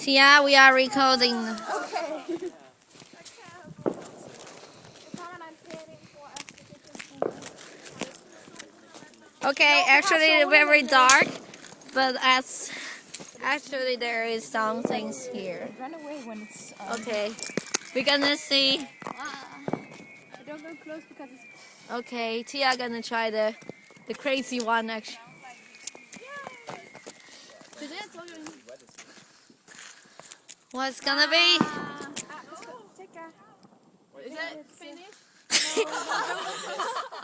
Tia, we are recording. Okay. Okay, actually very dark, but actually there is some things here. Run away when it's. Okay, we're gonna see. Don't go close because it's. Okay, Tia gonna try the crazy one actually. What's gonna be? Is it finished?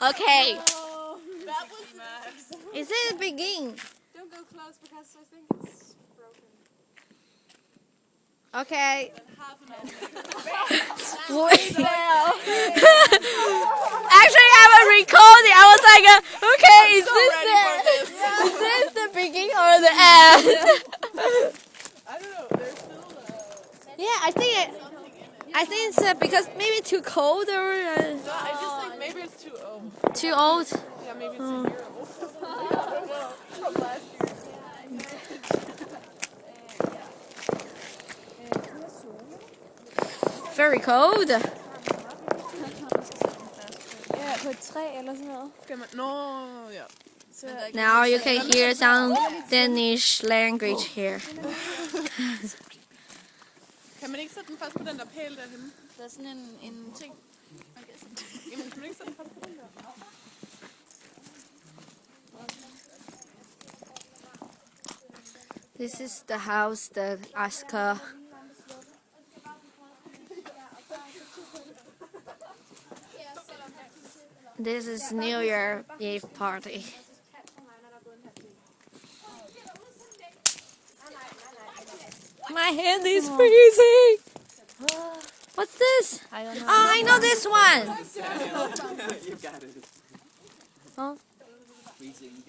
Okay. Oh, that was the max. Is it begin? Don't go close because I think it's broken. Okay. And half an hour. Actually, I was recording. I was like, okay, is this the beginning or the end? I don't know. There's still. Yeah, I think it's because maybe too cold or No, I just think maybe it's too old. too old. Yeah, maybe it's a year old. From last year. Very cold. Ja, på et træ eller sådan noget. Skal man? Nå, ja. Now you can hear some Danish language here. Kan man ikke sætte den fast på den der pæl derhenne? Der er sådan en ting. Jamen, kan man ikke sætte den fast på den der? This is the house that Aske. This is New Year Eve party. My hand is freezing. What's this? I don't know. Oh, I know this one. You got it. Oh. Freezing.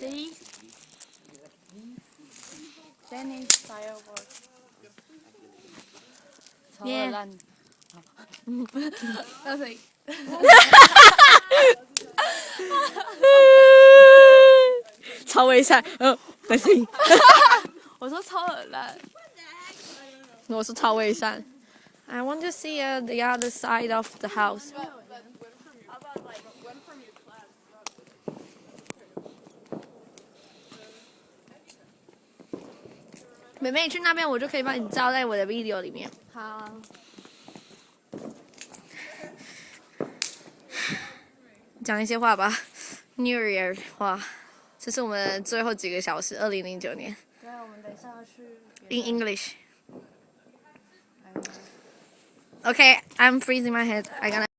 See? Danish fireworks. Yeah. Okay. 超危险，不行。我说超恶烂。我说超危险。I want to see the other side of the house.妹妹，你去那边，我就可以帮你照在我的 video 里面。好。讲一些话吧 ，New Year 话，这是我们最后几个小时，2009年。对，我们等一下要去。In English. Okay, I'm freezing my head. I gotta.